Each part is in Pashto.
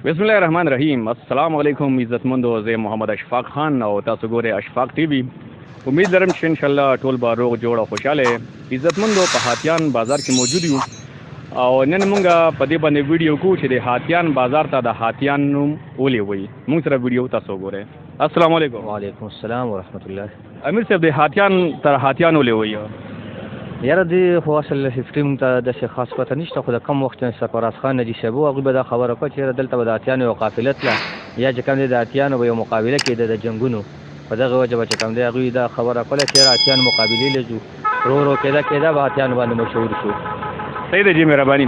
بسم الله الرحمن الرحیم. السلام علیکم عزتمندو. زه محمد اشفاق خان او تاسو ګورئ اشفاق ټي وي. امید لرم چې ان شاء الله ټول به روغ جوړ او خوشاله. عزتمندو په هاتیان بازار کې موجود یو او نن مونږه په دې باندې ویډیو کوو چې د هاتیان بازار ته د هاتیان نوم ولې وایي. مونږ سره ویډیو تاسو ګورئ. السلام علیکم. وعلیکم السلام ورحمت الله. امیر صاحب د هاتیان تر هاتیان ولې وایي؟ یاره دې خو اصل هفټري مونږ ته داسې خاص پته نشته، خو د کم وخت سرفراز خان نجي صاحب هغوی به دا خبره کړه چې یاره دلته به د هاتیانو یو قافله تله یا چې کوم دی د هاتیانو به یو مقابله کېده د جنګونو، په دغه وجه به چې کوم دی هغوی دا خبره کړله چې یاره هاتیان مقابلې له ځو، ورو ورو کېده به هاتیانو باندې مشهور شو. صحیح ده جی، مهرباني.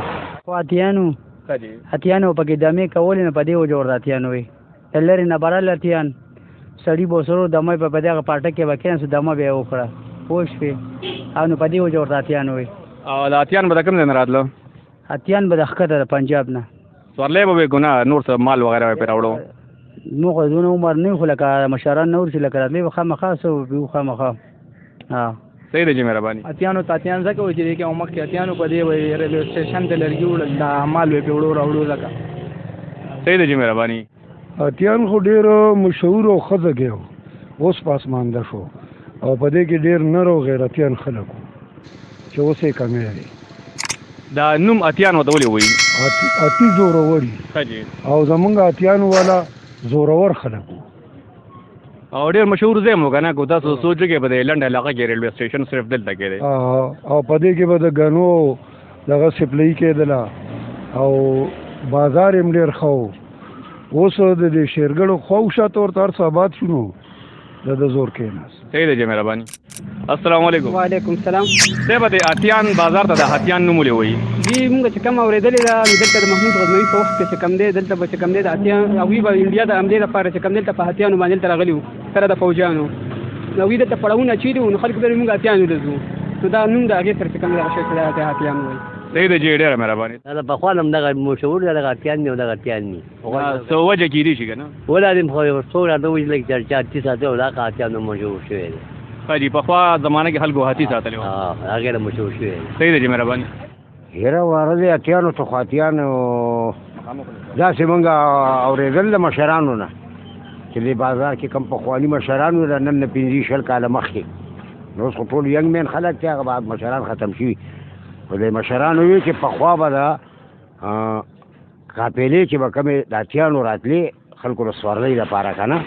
هاتیانو پکې دمې کولې نه په دې وجه ورته هاتیان وایي. لرې نه برل هاتیان سړي به ورسره دمه په دغه پاټه کې به کېناست، دمه به یې وکړه، پوه شوې، او نو په دې وجه ورته هاتیان وایي. او د هاتیان به د کوم ځای نه راتله؟ هاتیان به د ښکته د پنجاب نه. سورلی به وې ګناه نور څه مال وغیره به پرې راوړو؟ موږ خو دونه عمر نه یو، خو لکه مشران نه ورسي لکه راتلی به خامخا څه وکړو خامخا. صحیح ده جی، مهرباني. هاتیانو تاتیان ځکه وایي چې دې کې مخکې هاتیانو په دې وایي ریلوې سټیشن ته لرګي وړل، دا مال به پرې وړو راوړو لکه. صحیح ده جی، مهرباني. هاتیان خو ډېر مشهور او ښه ځای و، اوس پاسمانده شو او په دې کې ډېر نر او غیرتیان خلک وو چې اوس یې کمی دی. دا نوم اتیان ورته ولې وایي؟ اتی زورور او زمونږ اتیانو والا زورور خلک وو او ډېر مشهور ځای مو که نه، که تاسو سوچ وکړئ په دې لنډ علاقه کې ریلوې سټیشن صرف دلته کې دی او په دې کې به د ګنو دغه سپلۍ کېدله او بازار یې هم ډېر ښه و. اوس د دې شیرګړو خوا شاته ورته هر څه آباد شو، د زور کېناست. صحیح دی جی، مهرباني. السلام علیکم. وعلیکم السلام. صاحب د هاتیان بازار ته د هاتیان نوم ولې وایي؟ دې مونږ چې کوم اورېدلې ده نو دلته د محمود غزنوي په وخت کې چې کوم دی دلته به چې کوم دی د هاتیان هغوی به انډیا د همدې لپاره چې کوم دلته په هاتیانو باندې دلته راغلي وو سره د فوجیانو، نو هغوی دلته پړاوونه اچولي وو، نو خلک به مونږ هاتیانو له ځو، نو دا نوم د هغې سره چې کوم دی هغه شی سره د هاتیان وایي. صحیح دی جی، ډېره مهرباني. دا د پخوا نه همدغه مشهور دی، دغه هاتیان دي او دغه هاتیان دي. څه وجه کېدی شي که نه؟ ولازم خو یو څوک راته ووایي لږ چرچا هاتي ساتي او دغه هاتیانو مشهور شوی دی. ښه جي، پخوا زمانه کې خلکو هاتي ساتلی وو. هغې نه مشهور شوی دی. صحیح دی جی، مهرباني. یاره واره دی هاتیانو ته خو هاتیانو داسې مونږ اورېدل د مشرانو نه چې دې بازار کې کوم پخواني مشران وو د نن نه 15-20 کاله مخکې، نو اوس خو ټول ینګ مین خلک دي، هغه بعد مشران ختم شوي. خو د مشرانو وي چې پخوا به د قافلې چې به کومې د هاتیانو راتلې خلکو د سورلۍ دپاره که نه،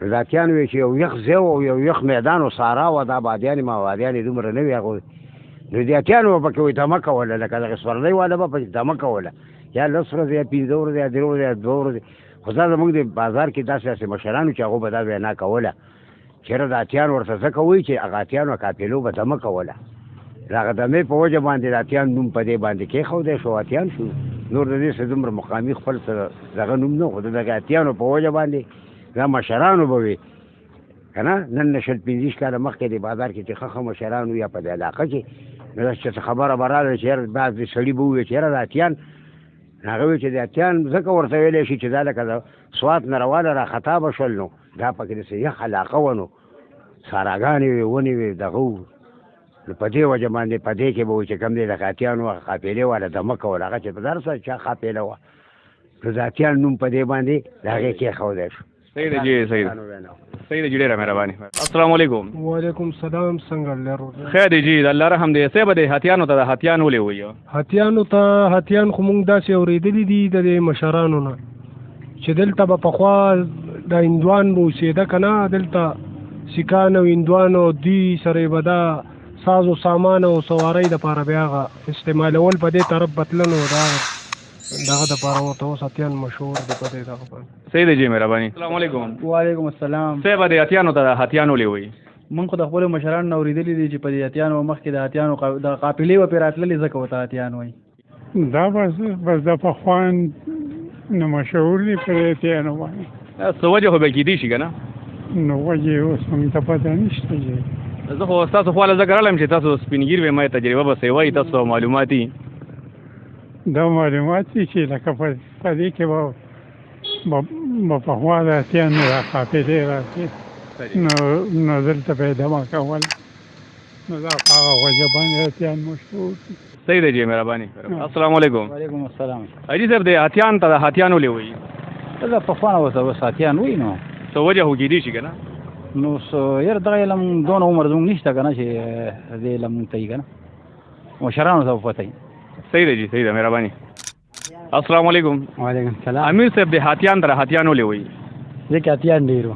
نو د هاتیانو وي چې یو یخ ځای او یو یخ میدان و سارا وه، دا بادیانې ماوادیانې دومره نه وي هغوی، نو د هاتیانو به پکې وایي دمه کوله، لکه دغه سورلۍ والا به پکې دمه کوله، یا 10 ورځې یا 15 ورځې یا 3 ورځې یا 2 ورځې. خو دا زموږ د بازار کې داسې مشرانو چې هغو به دا وینا کوله چېرې د هاتیانو ورته ځکه وایي چې هغه هاتیانو قافلو به دمه کوله، د هغه دمې په وجه باندې د هاتیان نوم په دې باندې کېښودی شو، هاتیان شو. نور د دې څه دومره مقامي خپل څه دغه نوم نه، خو د دغه هاتیانو په وجه باندې دا مشرانو به وي که نه. نن نه 15 کاله مخکې د بازار کې چې ښه مشران وي یا په دې علاقه کې، نو داسې چې خبره به راغله چې یاره بعضې سړي به ووایي چې یاره د هاتیان، هغه وایي چې د هاتیان ځکه ورته ویلی شي چې دا لکه د سوات نه رواله راخطا به شول، نو دا پکې داسې یخ علاقه وه، نو ساراګانې وې، ونې وې، دغه وو، نو په دې وجه باندې په دې کې به وایي چې کوم دی د هاتیانو هغه قافلې والا دمه کول، هغه چې په هر څه چا قافله وه، نو د هاتیان نوم په دې باندې د هغې کېښودی شو. صحیح دی جی، صحیح دی جی، ډېره مهرباني. السلام علیکم. وعلیکم السلام. څنګه لرو؟ خیر دی جی، د الله رحم دی. صاحب د هاتیانو ته د هاتیان ولې وایي؟ هاتیانو ته هاتیان خو مونږ داسې اورېدلي دي د دې مشرانو نه چې دلته به پخوا د هندوان به اوسېده که نه، دلته سیکان او هندوان او دوی سره به دا ساز و سامان او سوارۍ دپاره بیا هغه استعمالول په دې طرف بتلنو دغه دپاره ورته اوس هاتیان مشهور دی په دې دغه باندې. صحیح دی جی، مهرباني. السلام علیکم. وعلیکم السلام. صاحب د هاتیانو ته د هاتیان ولې وایي؟ مونږ خو د خپلو مشرانو نه اورېدلي دي چې په دې هاتیانو مخکې د هاتیانو د قافلې به پرې راتللې، ځکه ورته هاتیان وایي. دا بس د پخوان نه مشهور دي په دې هاتیانو باندې. څه وجه خو به کېدی شي که نه؟ نو وجې اوس موږ ته پته نشته چې زه خو ستاسو خواله ځکه راغلم چې تاسو سپین ګیر وې، ما تجربه به څه وایي، تاسو معلوماتي دا معلومات دي چې لکه په دې کې به پخوا د هاتیانو را قافلې راتلې، نو دلته به یې دمه کول، نو دا په هغه وجه باندې هاتیان مشهور دي. صحیح دی جی مهرباني السلام علیکم وعلیکم السلام اجي صاحب د هاتیان ته هاتیانو لوي دا په خوانه وته وساتیان وای نو سو وجه هو کېدی شي کنه نو ير دغه علم دون عمر زموږ نشته کنه چې دې علم ته یې کنه مشرانو ته پته صحیح دی جی صحیح دی مهرباني السلام علیکم وعلیکم السلام امیر صاحب د هاتیان ته هاتیانو لوي ځکه اتیان ډیرو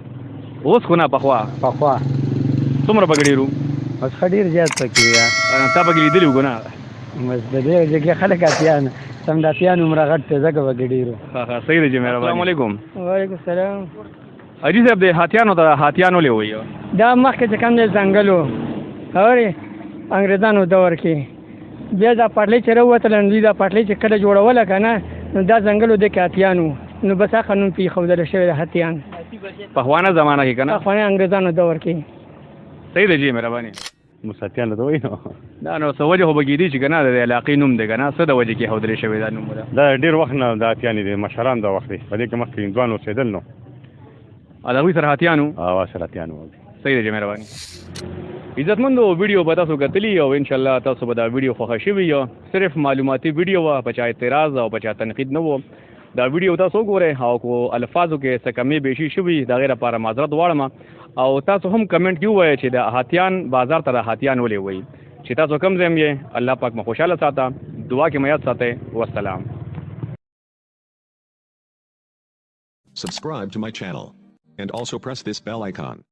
اوس خو نه پخوا پخوا څومره بګډیرو بس خډیر زیات پکې یا تا پکې لیدلی وګونه بس د دې ځکه خلک اتیان سم د اتیان عمر غټ ته ځکه وګډیرو ها ها صحیح دی جی مهرباني السلام علیکم وعلیکم السلام اجي صاحب د هاتیانو ته هاتیانو لوي دا مخکې چې کوم دی ځنګلو اورې انګریزانو دور کې بیا دا پټلۍ چې راووتل دوی دا پټلۍ چې کله جوړوله که نه نو دا ځنګلو دی کې هاتیانو نو بس هغه قانون پې ایښودل شوی د هاتیان پخوانه زمانه کې کنه پخواني انګریزانو دور کې صحیح دی جی مهرباني مساتیان ته وایي نو دا نو څه وجه خو به کېدی چې که نه د علاقې نوم دی که نه څه د وجې کې ایښودلی شوی دا نوم دا ډېر وخت نه دا اتیانې دي مشران دا وخت دی په دې کې مخکې هندوان اوسېدل نو د هغوی سره هاتیانو او سره اتیان وو صحیح دی جی مهرباني عزتمندو ویډیو به تاسو کتلی او انشاءالله تاسو به دا ویډیو خوښه شوي یا صرف معلوماتي ویډیو وه په چا اعتراض او په چا تنقید نه و دا ویډیو تاسو وګورئ او کو الفاظو کې څه کمې بیشي شوي د هغې لپاره معذرت غواړم او تاسو هم کمنټ کې ووایئ چې د هاتیان بازار ته د هاتیان ولې وایي چې تاسو کوم ځای یې الله پاک مو خوشحاله ساته دعا کې مو یاد ساتئ والسلام Subscribe to my channel and also press this bell icon.